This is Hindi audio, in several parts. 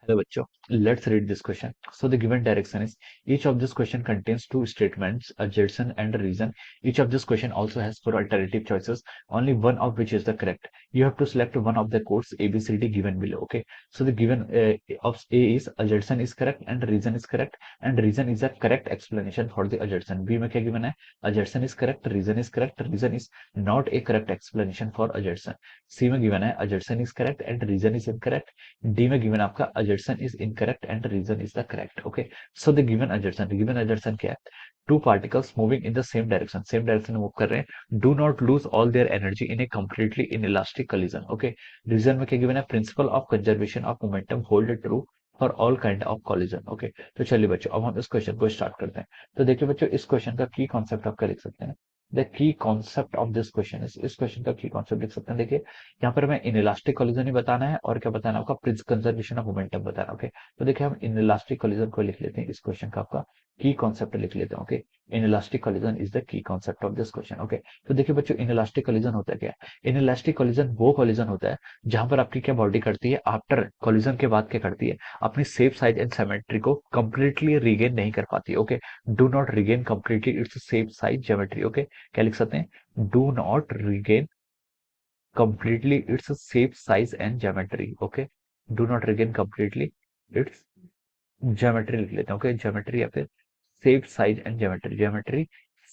Hello, bachcho. Let's read this question. So the given direction is each of this question contains two statements, a adjacent and a reason. Each of this question also has four alternative choices, only one of which is the correct. You have to select one of the codes A, B, C, D given below. Okay. So the given of A is adjacent is correct and reason is correct, and reason is a correct explanation for the adjacent. B में क्या given है? Adjacent is correct, reason is correct, reason is not a correct explanation for adjacent. C में given है adjacent is correct and reason is incorrect. D में गिवन आपका assertion is incorrect and reason is the correct. Okay, so the given assertion क्या है? Two particles moving in the same direction में move कर रहे हैं, do not lose all their energy in a completely inelastic collision. Okay, reason में क्या given है? Principle of conservation of momentum hold true for all kind of collision. Okay, तो चलिए बच्चों अब हम इस क्वेश्चन को स्टार्ट करते हैं. तो देखिए बच्चों इस क्वेश्चन का की कॉन्सेप्ट आपका लिख सकते हैं. The key concept of this question इस क्वेश्चन का की कॉन्सेप्ट लिख सकते हैं. देखिए यहाँ पर हमें इनइलास्टिक कोलिजन ही बताना है और क्या बताना है आपका प्रिंस कंजर्वेशन ऑफ मोमेंटम बताना. ओके, तो देखिए हम इनइलास्टिक कोलिजन को लिख लेते हैं. इस क्वेश्चन का आपका की कॉन्सेप्ट लिख लेते हैं. Okay, inelastic collision is the key concept of this question. Okay, तो देखिए बच्चों इनइलास्टिक कोलिजन होता है क्या? इनइलास्टिक कोलिजन वो कोलिजन होता है जहां पर आपकी क्या बॉडी करती है, आफ्टर कोलिजन के बाद क्या करती है, अपनी सेफ साइज एंड सिमेट्री को कंप्लीटली रिगेन नहीं कर पाती. Okay, do not regain completely it's safe size geometry. Okay, क्या लिख सकते हैं? Do not regain completely its shape, size and geometry. Okay, do not regain completely its geometry लिख लेते हैं. ओके, ज्योमेट्री या फिर shape size and geometry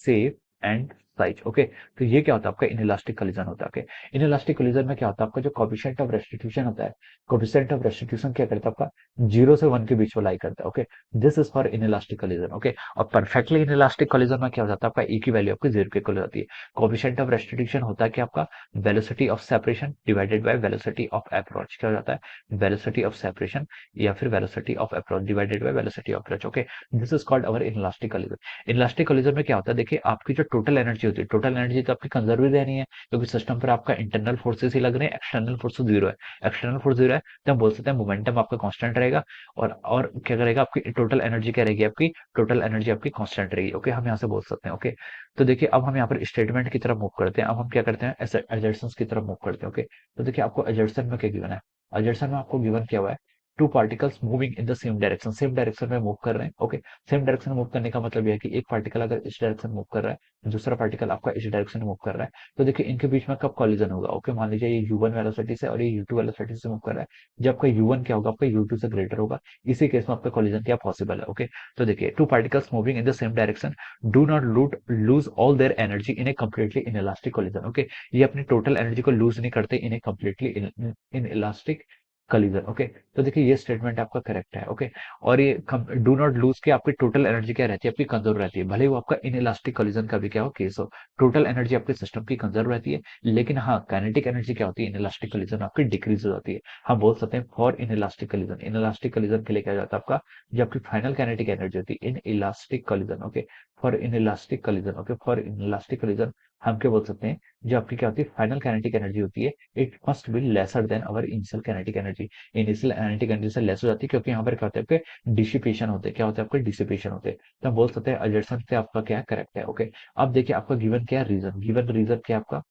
shape and size. Okay, तो ये क्या होता है आपका इनइलास्टिक कोलिजन होता है. ओके, इनइलास्टिक कोलिजन में क्या होता है आपका जो कोएफिशिएंट ऑफ रेस्टिट्यूशन होता है, कोएफिशिएंट ऑफ रेस्टिट्यूशन क्या करता है आपका 0 से 1 के बीच में लाई करता है. Okay, this is for inelastic collision. Okay, और परफेक्टली इनइलास्टिक कोलिजन में क्या हो जाता है आपका ई की वैल्यू आपकी 0 के इक्वल हो जाती है. कोएफिशिएंट ऑफ रेस्टिट्यूशन होता है कि आपका velocity of separation divided by velocity of approach. क्या हो जाता है? वेलोसिटी ऑफ सेपरेशन या फिर velocity of approach divided by velocity of approach. Okay, this is called our inelastic collision. Elastic collision में क्या होता है? देखिए आपकी जो टोटल एनर्जी होती है, टोटल एनर्जी तो आपकी कंजर्व ही रहनी है क्योंकि सिस्टम पर आपका इंटरनल फोर्सेस ही लग रहे हैं, एक्सटर्नल फोर्स जीरो है. एक्सटर्नल फोर्स जीरो है तो हम बोल सकते हैं मोमेंटम आपका कांस्टेंट रहेगा. और क्या करेगा आपकी टोटल एनर्जी क्या रहेगी? आपकी टोटल एनर्जी आपकी कांस्टेंट रहेगी. ओके, हम यहाँ से बोल सकते हैं. ओके, तो देखिए अब हम यहाँ पर स्टेटमेंट की तरफ मूव करते हैं. अब हम क्या करते हैं? एजर्शंस की तरफ मूव करते हैं. ओके, तो देखिए आपको एजर्शन में क्या गिवन है? एजर्शन में आपको गिवन क्या हुआ है? Two particles moving in the same direction में मूव कर रहे हैं. ओके, सेम डायरेक्शन में मूव करने का मतलब यह है कि एक पार्टिकल अगर इस डायरेक्शन में मूव कर रहा है, दूसरा पार्टिकल आपका इस डायरेक्शन में मूव कर रहा है, तो देखिए इनके बीच में कब कॉलिजन होगा? ओके, मान लीजिए ये u1 वेलोसिटी से और ये u2 वेलोसिटी से मूव कर रहा है. जब आपका u1 क्या होगा? आपका u2 से ग्रेटर होगा. इसी केस में आपका कॉलिजन क्या पॉसिबल है? ओके, तो देखिए two particles moving in the same direction do not lose all their energy in A completely inelastic collision. Okay, ये अपनी टोटल एनर्जी को लूज नहीं करते इन ए कंप्लीटली इनइलास्टिक कॉलिजन. ओके, तो देखिए ये स्टेटमेंट आपका करेक्ट है. ओके, और ये डू नॉट लूज के आपकी टोटल एनर्जी क्या रहती है? आपकी कंजर्व रहती है. भले वो आपका इनइलास्टिक कोलिजन का भी क्या हो केस हो, टोटल एनर्जी आपके सिस्टम की कंजर्व रहती है. लेकिन हाँ, काइनेटिक एनर्जी क्या होती है? इनइलास्टिक कोलिजन आपकी डिक्रीज हो जाती है. हम बोल सकते हैं for inelastic collision. Inelastic collision के लिए क्या जाता है आपका जो आपकी फाइनल काइनेटिक एनर्जी होती है in elastic collision. Okay, for inelastic collision. Okay, for inelastic collision हम क्या बोल सकते हैं? जो आपकी क्या होती है फाइनल काइनेटिक एनर्जी होती है, it must be lesser than our initial kinetic energy. Initial analytic energy से लेस हो जाती है क्योंकि यहाँ पर क्या होता है आपके डिसिपेशन होते हैं. क्या होता है आपके डिसिपेशन होते हैं. तो हम बोल सकते हैं एडजस्टमेंट से आपका क्या करेक्ट है. ओके, अब देखिए आपका गिवन क्या है? गिवन रीजन क्या है आपका?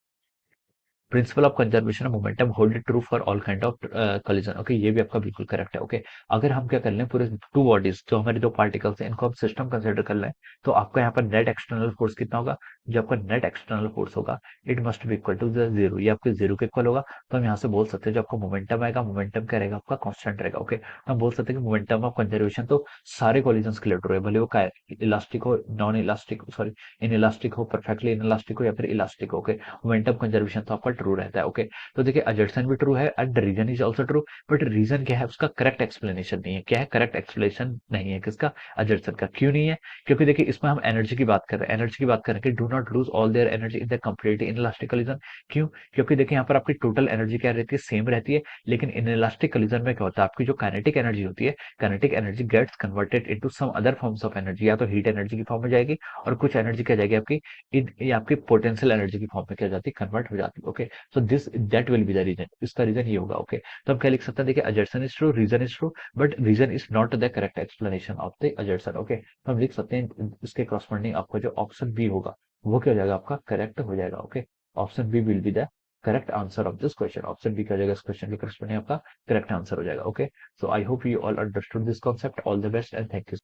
Principle of conservation of momentum hold true for all kind of collision. Okay, ये भी आपका बिल्कुल करेक्ट है. ओके, अगर हम क्या कर लें पूरे टू बॉडीज जो हमारे दो पार्टिकल्स हैं इनको हम सिस्टम कंसिडर कर लें तो आपका यहाँ पर नेट एक्सटर्नल फोर्स कितना होगा? जो आपका नेट एक्सटर्नल फोर्स होगा it must be equal to zero. ये आपके जीरो के इक्वल होगा. तो हम यहाँ से बोल सकते हैं जो आपका मोमेंटम आएगा, मोमेंटम क्या रहेगा? आपका कांस्टेंट रहेगा. ओके, हम बोल सकते हैं कि मोमेंटम ऑफ कंजर्वेशन तो सारे कोलिजन के लिए ट्रू है, भले वो इलास्टिक हो, non elastic sorry in elastic हो, परफेक्टली इन इलास्टिक हो या फिर इलास्टिक हो. ओके, मोमेंटम कंजर्वेशन तो आपका ट्रू रहता है. ओके, तो देखिए एडजर्सन भी ट्रू है and reason is also true. But reason क्या है? उसका करेक्ट एक्सप्लेनेशन नहीं है. क्या है? करेक्ट एक्सप्लेनेशन नहीं है किसका? एडजर्सन का. क्यों नहीं है? क्योंकि देखिए इसमें हम एनर्जी की बात कर रहे हैं. एनर्जी की बात कर रहे हैं कि do not lose all their energy in the completely inelastic collision. क्यों? क्योंकि देखिए यहाँ पर आपकी टोटल एनर्जी क्या रहती है? सेम रहती है. लेकिन इनइलास्टिक कोलिजन में क्या होता है? आपकी जो काइनेटिक एनर्जी होती है, kinetic energy gets converted into some other forms of energy. या तो हीट एनर्जी की फॉर्म में जाएगी और कुछ एनर्जी क्या जाएगी आपकी ये आपकी पोटेंशियल एनर्जी की फॉर्म में क्या जाती है? कन्वर्ट हो जाती है. Okay, so this that will be the reason. इसका रीजन ये होगा. ओके, तो हम क्या लिख सकते हैं? देखिए assertion is true, reason is true, but reason is not the correct explanation of the assertion. Okay, तो हम लिख सकते हैं इसके क्रॉसपॉन्डिंग आपका जो ऑप्शन बी होगा वो क्या हो जाएगा? आपका करेक्ट हो जाएगा. Okay, option B will be the correct answer of this question. Option B क्या हो जाएगा इस क्वेश्चन के करस्पॉन्डिंग आपका करेक्ट आंसर हो जाएगा। Okay, so I hope you all understood this concept. All the best and thank you.